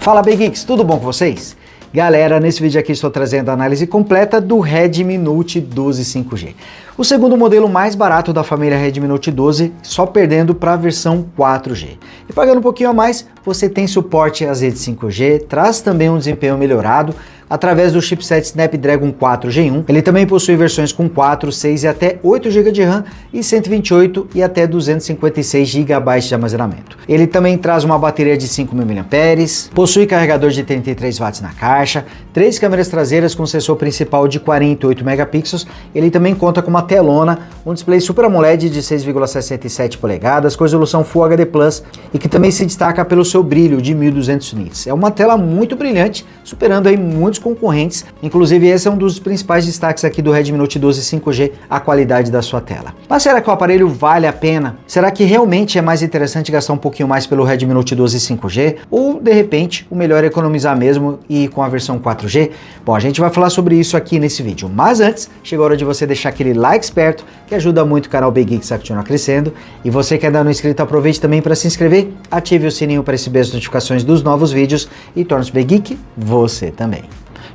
Fala Big Geeks, tudo bom com vocês? Galera, nesse vídeo aqui estou trazendo a análise completa do Redmi Note 12 5G. O segundo modelo mais barato da família Redmi Note 12, só perdendo para a versão 4G. E pagando um pouquinho a mais, você tem suporte às redes 5G, traz também um desempenho melhorado, através do chipset Snapdragon 4 Gen 1. Ele também possui versões com 4, 6 e até 8 GB de RAM e 128 e até 256 GB de armazenamento. Ele também traz uma bateria de 5.000 mAh, possui carregador de 33 watts na caixa, 3 câmeras traseiras com sensor principal de 48 megapixels. Ele também conta com uma telona, um display Super AMOLED de 6,67 polegadas, com resolução Full HD Plus e que também se destaca pelo seu brilho de 1200 nits. É uma tela muito brilhante, superando aí muitos concorrentes, inclusive esse é um dos principais destaques aqui do Redmi Note 12 5G, a qualidade da sua tela. Mas será que o aparelho vale a pena? Será que realmente é mais interessante gastar um pouquinho mais pelo Redmi Note 12 5G? Ou, de repente, o melhor é economizar mesmo e ir com a versão 4G? Bom, a gente vai falar sobre isso aqui nesse vídeo, mas antes, chegou a hora de você deixar aquele like esperto, que ajuda muito o canal Big Geeks a continuar crescendo, e você que ainda não é inscrito, aproveite também para se inscrever, ative o sininho para receber as notificações dos novos vídeos e torne-se Big Geek você também.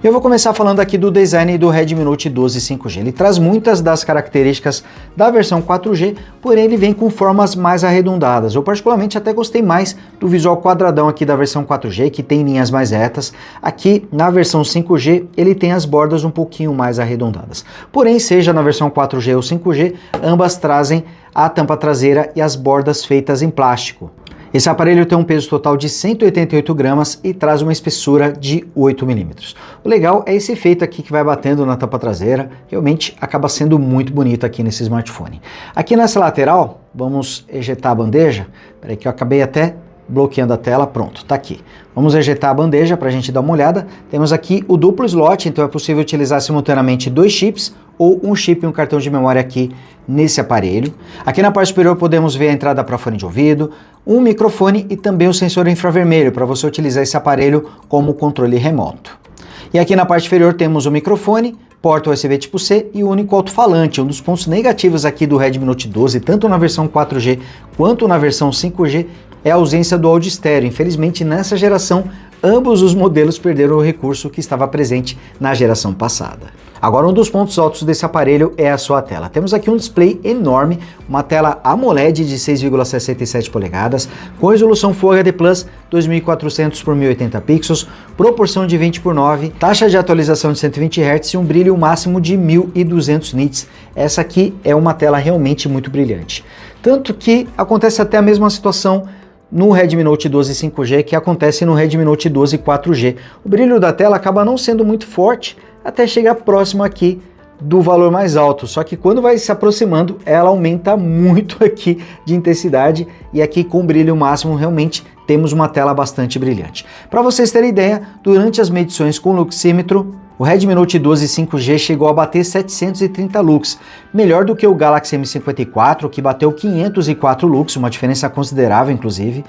Eu vou começar falando aqui do design do Redmi Note 12 5G. Ele traz muitas das características da versão 4G, porém ele vem com formas mais arredondadas. Eu particularmente até gostei mais do visual quadradão aqui da versão 4G, que tem linhas mais retas. Aqui na versão 5G ele tem as bordas um pouquinho mais arredondadas. Porém, seja na versão 4G ou 5G, ambas trazem a tampa traseira e as bordas feitas em plástico. Esse aparelho tem um peso total de 188 gramas e traz uma espessura de 8 milímetros. O legal é esse efeito aqui que vai batendo na tampa traseira, realmente acaba sendo muito bonito aqui nesse smartphone. Aqui nessa lateral, vamos ejetar a bandeja, peraí que eu acabei até bloqueando a tela, pronto, tá aqui. Vamos ejetar a bandeja para a gente dar uma olhada. Temos aqui o duplo slot, então é possível utilizar simultaneamente dois chips ou um chip e um cartão de memória aqui nesse aparelho. Aqui na parte superior podemos ver a entrada para fone de ouvido, um microfone e também o sensor infravermelho para você utilizar esse aparelho como controle remoto. E aqui na parte inferior temos o microfone, porta USB tipo C e o único alto-falante. Um dos pontos negativos aqui do Redmi Note 12, tanto na versão 4G quanto na versão 5G, é a ausência do áudio estéreo. Infelizmente, nessa geração, ambos os modelos perderam o recurso que estava presente na geração passada. Agora, um dos pontos altos desse aparelho é a sua tela. Temos aqui um display enorme, uma tela AMOLED de 6,67 polegadas, com resolução Full HD Plus 2400 por 1080 pixels, proporção de 20:9, taxa de atualização de 120 Hz e um brilho máximo de 1200 nits. Essa aqui é uma tela realmente muito brilhante. Tanto que acontece até a mesma situação no Redmi Note 12 5G que acontece no Redmi Note 12 4G. O brilho da tela acaba não sendo muito forte até chegar próximo aqui do valor mais alto, só que quando vai se aproximando ela aumenta muito aqui de intensidade e aqui com brilho máximo realmente temos uma tela bastante brilhante. Para vocês terem ideia, durante as medições com luxímetro, o Redmi Note 12 5G chegou a bater 730 lux, melhor do que o Galaxy M54, que bateu 504 lux, uma diferença considerável inclusive,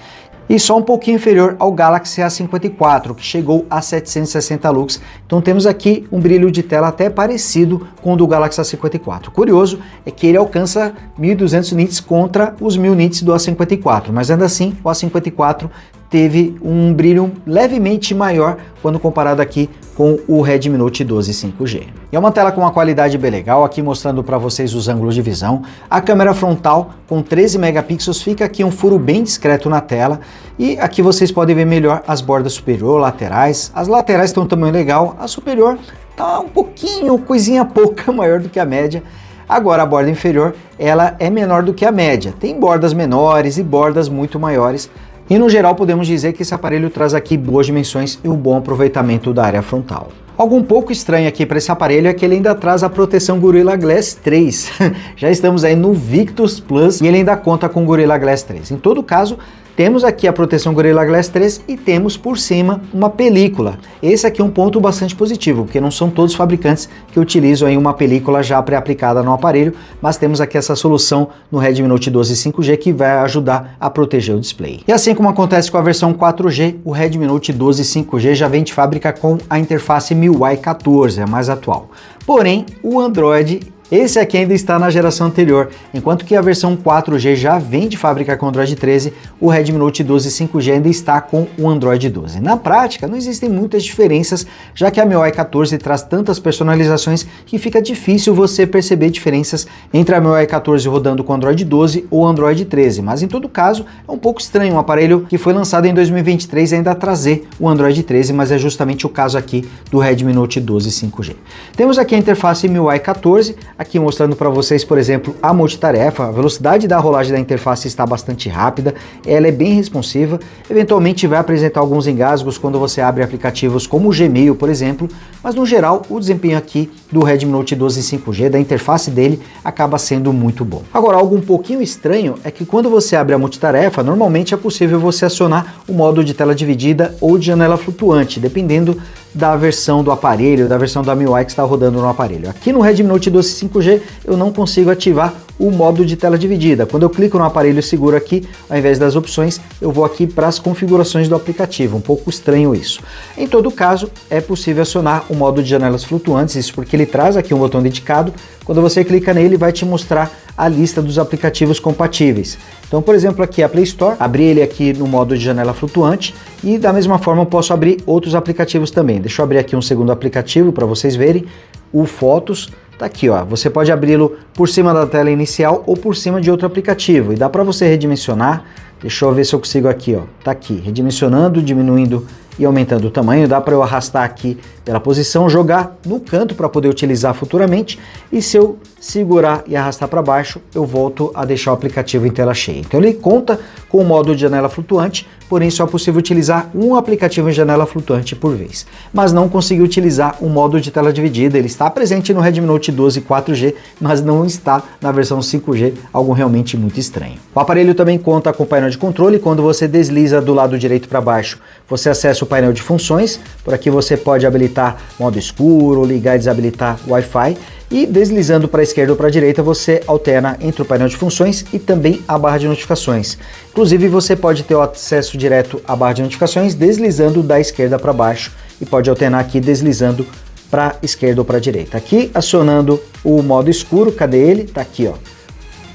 e só um pouquinho inferior ao Galaxy A54, que chegou a 760 lux. Então temos aqui um brilho de tela até parecido com o do Galaxy A54. Curioso é que ele alcança 1200 nits contra os 1000 nits do A54, mas ainda assim o A54 teve um brilho levemente maior quando comparado aqui com o Redmi Note 12 5G. É uma tela com uma qualidade bem legal, aqui mostrando para vocês os ângulos de visão. A câmera frontal com 13 megapixels fica aqui um furo bem discreto na tela e aqui vocês podem ver melhor as bordas superior, laterais. As laterais têm um tamanho legal, a superior tá um pouquinho, coisinha pouca maior do que a média. Agora a borda inferior, ela é menor do que a média. Tem bordas menores e bordas muito maiores. E no geral podemos dizer que esse aparelho traz aqui boas dimensões e um bom aproveitamento da área frontal. Algo um pouco estranho aqui para esse aparelho é que ele ainda traz a proteção Gorilla Glass 3. Já estamos aí no Victus Plus e ele ainda conta com Gorilla Glass 3. Em todo caso, temos aqui a proteção Gorilla Glass 3 e temos por cima uma película. Esse aqui é um ponto bastante positivo, porque não são todos os fabricantes que utilizam aí uma película já pré-aplicada no aparelho, mas temos aqui essa solução no Redmi Note 12 5G que vai ajudar a proteger o display. E assim como acontece com a versão 4G, o Redmi Note 12 5G já vem de fábrica com a interface MIUI 14, a mais atual. Porém, o Android Esse aqui ainda está na geração anterior, enquanto que a versão 4G já vem de fábrica com Android 13, o Redmi Note 12 5G ainda está com o Android 12. Na prática, não existem muitas diferenças, já que a MIUI 14 traz tantas personalizações que fica difícil você perceber diferenças entre a MIUI 14 rodando com Android 12 ou Android 13, mas em todo caso é um pouco estranho um aparelho que foi lançado em 2023 ainda trazer o Android 13, mas é justamente o caso aqui do Redmi Note 12 5G. Temos aqui a interface MIUI 14, aqui mostrando para vocês, por exemplo, a multitarefa. A velocidade da rolagem da interface está bastante rápida, ela é bem responsiva, eventualmente vai apresentar alguns engasgos quando você abre aplicativos como o Gmail, por exemplo, mas no geral o desempenho aqui do Redmi Note 12 5G, da interface dele, acaba sendo muito bom. Agora, algo um pouquinho estranho é que quando você abre a multitarefa, normalmente é possível você acionar o modo de tela dividida ou de janela flutuante, dependendo da versão do aparelho, da versão da MIUI que está rodando no aparelho. Aqui no Redmi Note 12 5G eu não consigo ativar o modo de tela dividida. Quando eu clico no aparelho e seguro aqui, ao invés das opções, eu vou aqui para as configurações do aplicativo. Um pouco estranho isso. Em todo caso, é possível acionar o modo de janelas flutuantes, isso porque ele traz aqui um botão dedicado. Quando você clica nele, vai te mostrar a lista dos aplicativos compatíveis. Então, por exemplo, aqui a Play Store, abri ele aqui no modo de janela flutuante e da mesma forma eu posso abrir outros aplicativos também. Deixa eu abrir aqui um segundo aplicativo para vocês verem, o Fotos. Tá aqui, ó. Você pode abri-lo por cima da tela inicial ou por cima de outro aplicativo. E dá para você redimensionar. Deixa eu ver se eu consigo aqui, ó. Tá aqui, redimensionando, diminuindo e aumentando o tamanho. Dá para eu arrastar aqui pela posição, jogar no canto para poder utilizar futuramente. E se eu segurar e arrastar para baixo, eu volto a deixar o aplicativo em tela cheia. Então ele conta com o modo de janela flutuante, porém só é possível utilizar um aplicativo em janela flutuante por vez. Mas não consegui utilizar o modo de tela dividida. Ele está presente no Redmi Note 12 4G, mas não está na versão 5G, algo realmente muito estranho. O aparelho também conta com painel de controle. Quando você desliza do lado direito para baixo, você acessa o painel de funções. Por aqui você pode habilitar modo escuro, ligar e desabilitar Wi-Fi. E deslizando para a esquerda ou para a direita, você alterna entre o painel de funções e também a barra de notificações. Inclusive, você pode ter o acesso direto à barra de notificações deslizando da esquerda para baixo e pode alternar aqui deslizando para a esquerda ou para a direita. Aqui, acionando o modo escuro, cadê ele? Tá aqui, ó.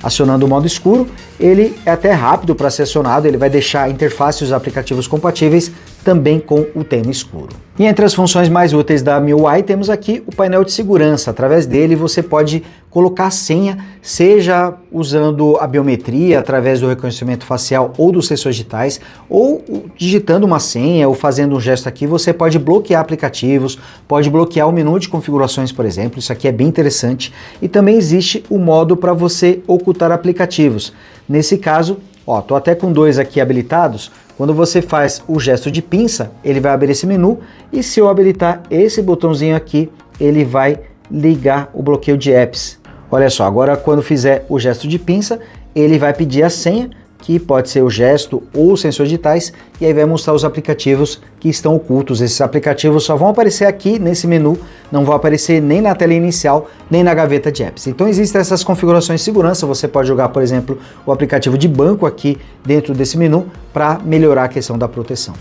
Acionando o modo escuro, ele é até rápido para ser acionado, ele vai deixar a interface e os aplicativos compatíveis também com o tema escuro. E entre as funções mais úteis da MIUI temos aqui o painel de segurança. Através dele você pode colocar a senha, seja usando a biometria através do reconhecimento facial ou dos sensores digitais, ou digitando uma senha ou fazendo um gesto aqui, você pode bloquear aplicativos, pode bloquear o menu de configurações, por exemplo. Isso aqui é bem interessante. E também existe o modo para você ocultar aplicativos. Nesse caso, ó, tô até com dois aqui habilitados. Quando você faz o gesto de pinça, ele vai abrir esse menu e se eu habilitar esse botãozinho aqui, ele vai ligar o bloqueio de apps. Olha só, agora quando fizer o gesto de pinça, ele vai pedir a senha, que pode ser o gesto ou os sensores digitais, e aí vai mostrar os aplicativos que estão ocultos. Esses aplicativos só vão aparecer aqui nesse menu, não vão aparecer nem na tela inicial, nem na gaveta de apps. Então existem essas configurações de segurança, você pode jogar, por exemplo, o aplicativo de banco aqui dentro desse menu para melhorar a questão da proteção.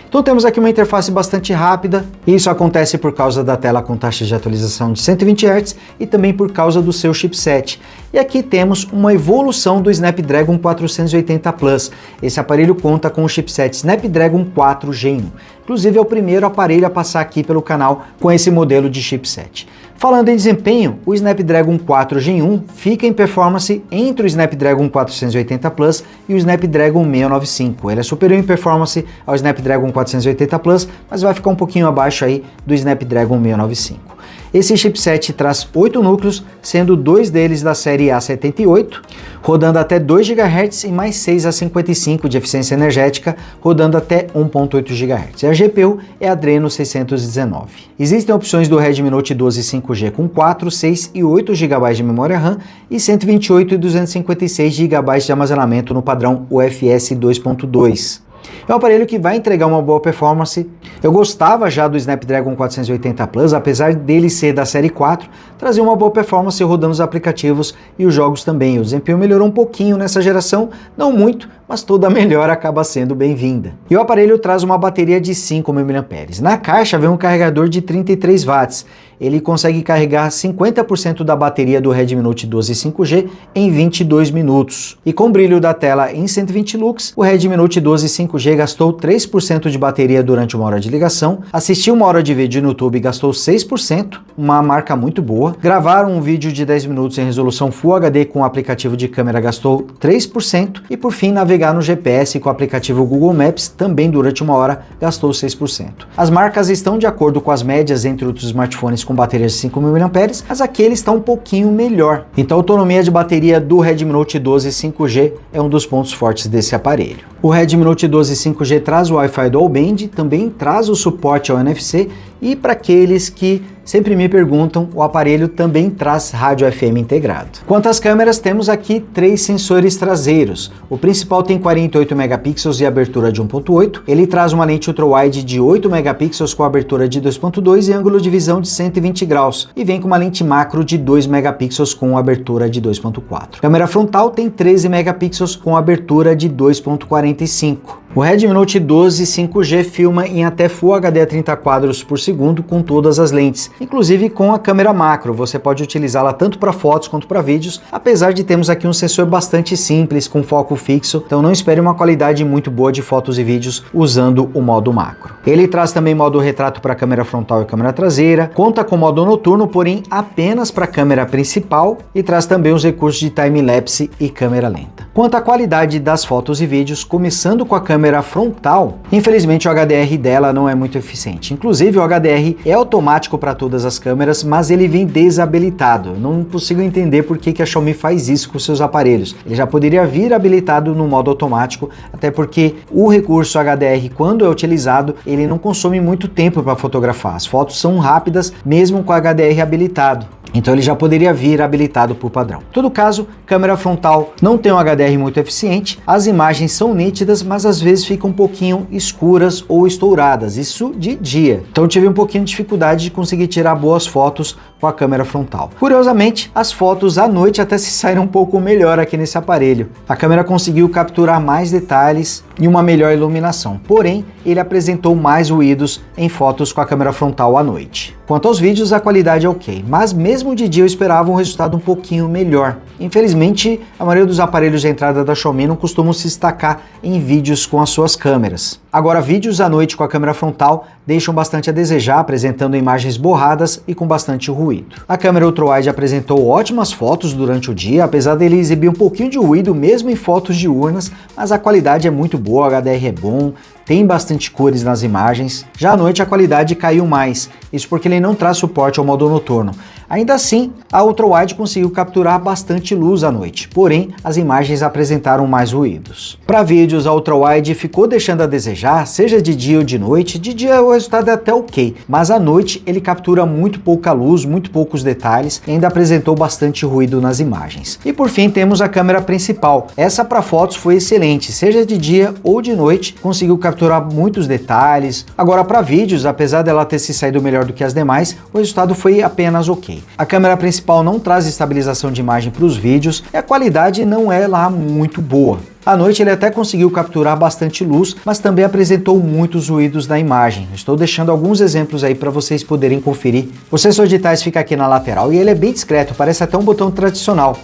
Então temos aqui uma interface bastante rápida, e isso acontece por causa da tela com taxa de atualização de 120 Hz e também por causa do seu chipset. E aqui temos uma evolução do Snapdragon 480 Plus. Esse aparelho conta com o chipset Snapdragon 4 Gen 1. Inclusive é o primeiro aparelho a passar aqui pelo canal com esse modelo de chipset. Falando em desempenho, o Snapdragon 4 Gen 1 fica em performance entre o Snapdragon 480 Plus e o Snapdragon 695. Ele é superior em performance ao Snapdragon 480 Plus, mas vai ficar um pouquinho abaixo aí do Snapdragon 695. Esse chipset traz 8 núcleos, sendo 2 deles da série A78, rodando até 2 GHz e mais 6 a 55 de eficiência energética, rodando até 1.8 GHz. E a GPU é Adreno 619. Existem opções do Redmi Note 12 5G com 4, 6 e 8 GB de memória RAM e 128 e 256 GB de armazenamento no padrão UFS 2.2. É um aparelho que vai entregar uma boa performance. Eu gostava já do Snapdragon 480 Plus, apesar dele ser da série 4, trazer uma boa performance rodando os aplicativos e os jogos também. O desempenho melhorou um pouquinho nessa geração, não muito, mas toda melhora acaba sendo bem-vinda. E o aparelho traz uma bateria de 5.000 mAh. Na caixa vem um carregador de 33 watts. ele consegue carregar 50% da bateria do Redmi Note 12 5G em 22 minutos. E com brilho da tela em 120 lux, o Redmi Note 12 5G gastou 3% de bateria durante 1 hora de ligação, assistiu 1 hora de vídeo no YouTube e gastou 6%, uma marca muito boa, gravar um vídeo de 10 minutos em resolução Full HD com o aplicativo de câmera gastou 3% e por fim navegar no GPS com o aplicativo Google Maps também durante 1 hora gastou 6%. As marcas estão de acordo com as médias entre outros smartphones com baterias de 5.000 mAh, mas aquele está um pouquinho melhor. Então a autonomia de bateria do Redmi Note 12 5G é um dos pontos fortes desse aparelho. O Redmi Note 12 5G traz o Wi-Fi Dual Band, também traz o suporte ao NFC e para aqueles que sempre me perguntam, o aparelho também traz rádio FM integrado. Quanto às câmeras, temos aqui 3 sensores traseiros. O principal tem 48 megapixels e abertura de 1.8. Ele traz uma lente ultra-wide de 8 megapixels com abertura de 2.2 e ângulo de visão de 120 graus. E vem com uma lente macro de 2 megapixels com abertura de 2.4. Câmera frontal tem 13 megapixels com abertura de 2.45. O Redmi Note 12 5G filma em até Full HD a 30 quadros por segundo com todas as lentes, inclusive com a câmera macro. Você pode utilizá-la tanto para fotos quanto para vídeos, apesar de termos aqui um sensor bastante simples com foco fixo, então não espere uma qualidade muito boa de fotos e vídeos usando o modo macro. Ele traz também modo retrato para a câmera frontal e câmera traseira, conta com modo noturno, porém apenas para a câmera principal e traz também os recursos de time-lapse e câmera lenta. Quanto à qualidade das fotos e vídeos, começando com a câmera frontal, infelizmente o HDR dela não é muito eficiente. Inclusive o HDR é automático para todas as câmeras, mas ele vem desabilitado. Não consigo entender por que a Xiaomi faz isso com seus aparelhos. Ele já poderia vir habilitado no modo automático, até porque o recurso HDR, quando é utilizado, ele não consome muito tempo para fotografar. As fotos são rápidas, mesmo com o HDR habilitado. Então ele já poderia vir habilitado por padrão. Em todo caso, câmera frontal não tem um HDR muito eficiente, as imagens são nítidas, mas às vezes ficam um pouquinho escuras ou estouradas, isso de dia. Então tive um pouquinho de dificuldade de conseguir tirar boas fotos com a câmera frontal. Curiosamente, as fotos à noite até se saíram um pouco melhor aqui nesse aparelho. A câmera conseguiu capturar mais detalhes e uma melhor iluminação, porém ele apresentou mais ruídos em fotos com a câmera frontal à noite. Quanto aos vídeos, a qualidade é ok, mas mesmo de dia eu esperava um resultado um pouquinho melhor. Infelizmente, a maioria dos aparelhos de entrada da Xiaomi não costumam se destacar em vídeos com as suas câmeras. Agora, vídeos à noite com a câmera frontal deixam bastante a desejar, apresentando imagens borradas e com bastante ruído. A câmera ultra-wide apresentou ótimas fotos durante o dia, apesar dele exibir um pouquinho de ruído mesmo em fotos diurnas, mas a qualidade é muito boa, o HDR é bom, tem bastante cores nas imagens. Já à noite a qualidade caiu mais, isso porque ele não traz suporte ao modo noturno. Ainda assim, a ultra-wide conseguiu capturar bastante luz à noite, porém as imagens apresentaram mais ruídos. Para vídeos, a ultra-wide ficou deixando a desejar, seja de dia ou de noite. De dia o resultado é até ok, mas à noite ele captura muito pouca luz, muito poucos detalhes e ainda apresentou bastante ruído nas imagens. E por fim temos a câmera principal. Essa para fotos foi excelente, seja de dia ou de noite, conseguiu capturar muitos detalhes. Agora para vídeos, apesar dela ter se saído melhor do que as demais, o resultado foi apenas ok. A câmera principal não traz estabilização de imagem para os vídeos e a qualidade não é lá muito boa. À noite ele até conseguiu capturar bastante luz, mas também apresentou muitos ruídos na imagem. Estou deixando alguns exemplos aí para vocês poderem conferir. O sensor de tais fica aqui na lateral e ele é bem discreto, parece até um botão tradicional.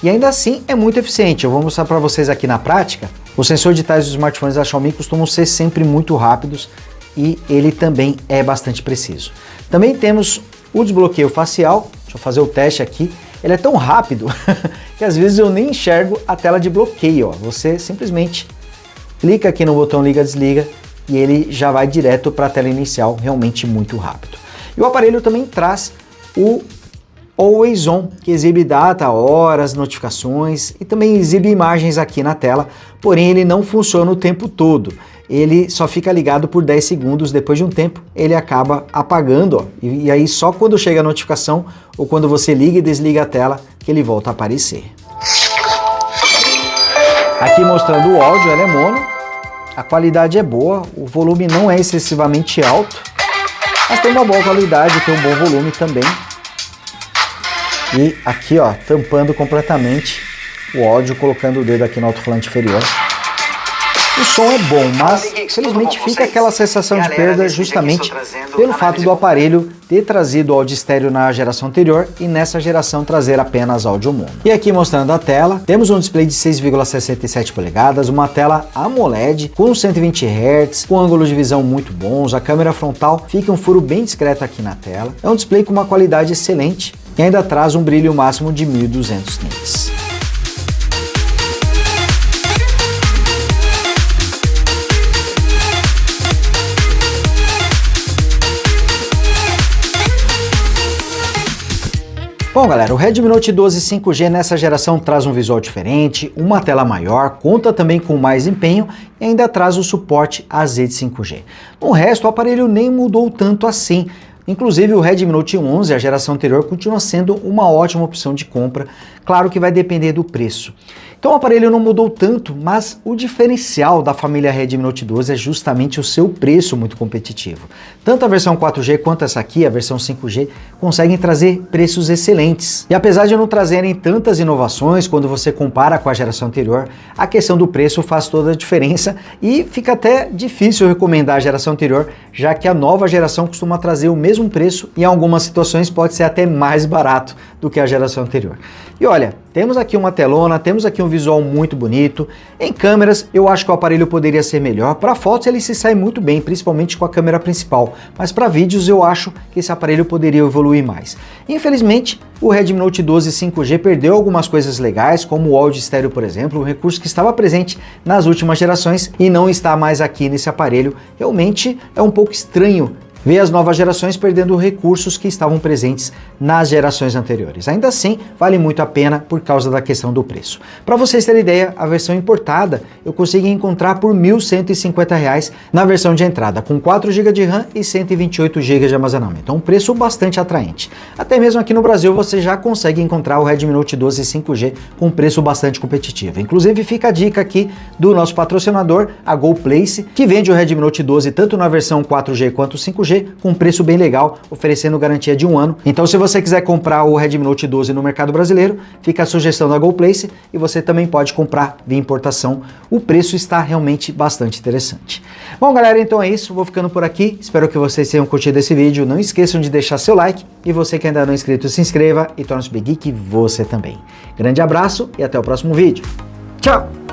E ainda assim é muito eficiente. Eu vou mostrar para vocês aqui na prática. O sensor de tais dos smartphones da Xiaomi costumam ser sempre muito rápidos e ele também é bastante preciso. Também temos o desbloqueio facial. Deixa eu fazer o teste aqui. Ele é tão rápido que às vezes eu nem enxergo a tela de bloqueio. Ó. Você simplesmente clica aqui no botão liga-desliga e ele já vai direto para a tela inicial, realmente muito rápido. E o aparelho também traz o Always On, que exibe data, horas, notificações e também exibe imagens aqui na tela, porém ele não funciona o tempo todo. Ele só fica ligado por 10 segundos, depois de um tempo ele acaba apagando, ó, e aí só quando chega a notificação ou quando você liga e desliga a tela que ele volta a aparecer. Aqui mostrando o áudio, ele é mono, a qualidade é boa, o volume não é excessivamente alto, mas tem uma boa qualidade, tem um bom volume também. E aqui ó, tampando completamente o áudio, colocando o dedo aqui no alto-falante inferior. O som é bom, mas felizmente fica aquela sensação de perda justamente pelo fato do aparelho ter trazido áudio estéreo na geração anterior e nessa geração trazer apenas áudio mono. E aqui mostrando a tela, temos um display de 6,67 polegadas, uma tela AMOLED com 120 Hz, com ângulos de visão muito bons, a câmera frontal fica um furo bem discreto aqui na tela, é um display com uma qualidade excelente e ainda traz um brilho máximo de 1200 nits. Bom galera, o Redmi Note 12 5G nessa geração traz um visual diferente, uma tela maior, conta também com mais empenho e ainda traz o suporte a Z de 5G. No resto, o aparelho nem mudou tanto assim. Inclusive o Redmi Note 11, a geração anterior, continua sendo uma ótima opção de compra, claro que vai depender do preço. Então o aparelho não mudou tanto, mas o diferencial da família Redmi Note 12 é justamente o seu preço muito competitivo. Tanto a versão 4G quanto essa aqui, a versão 5G, conseguem trazer preços excelentes. E apesar de não trazerem tantas inovações quando você compara com a geração anterior, a questão do preço faz toda a diferença e fica até difícil recomendar a geração anterior, já que a nova geração costuma trazer o mesmo preço e em algumas situações pode ser até mais barato do que a geração anterior. E olha, temos aqui uma telona, temos aqui um visual muito bonito. Em câmeras, eu acho que o aparelho poderia ser melhor. Para fotos ele se sai muito bem, principalmente com a câmera principal. Mas para vídeos eu acho que esse aparelho poderia evoluir mais. Infelizmente, o Redmi Note 12 5G perdeu algumas coisas legais, como o áudio estéreo, por exemplo, um recurso que estava presente nas últimas gerações e não está mais aqui nesse aparelho. Realmente é um pouco estranho ver as novas gerações perdendo recursos que estavam presentes nas gerações anteriores. Ainda assim, vale muito a pena por causa da questão do preço. Para vocês terem ideia, a versão importada eu consegui encontrar por R$ 1.150 na versão de entrada, com 4 GB de RAM e 128 GB de armazenamento. Então, um preço bastante atraente. Até mesmo aqui no Brasil você já consegue encontrar o Redmi Note 12 5G com preço bastante competitivo. Inclusive, fica a dica aqui do nosso patrocinador, a GoPlace, que vende o Redmi Note 12 tanto na versão 4G quanto 5G, com um preço bem legal, oferecendo garantia de 1 ano. Então se você quiser comprar o Redmi Note 12 no mercado brasileiro, fica a sugestão da GoPlace e você também pode comprar via importação. O preço está realmente bastante interessante. Bom galera, então é isso, vou ficando por aqui, espero que vocês tenham curtido esse vídeo, não esqueçam de deixar seu like e você que ainda não é inscrito se inscreva e torne-se Big Geek você também. Grande abraço e até o próximo vídeo. Tchau!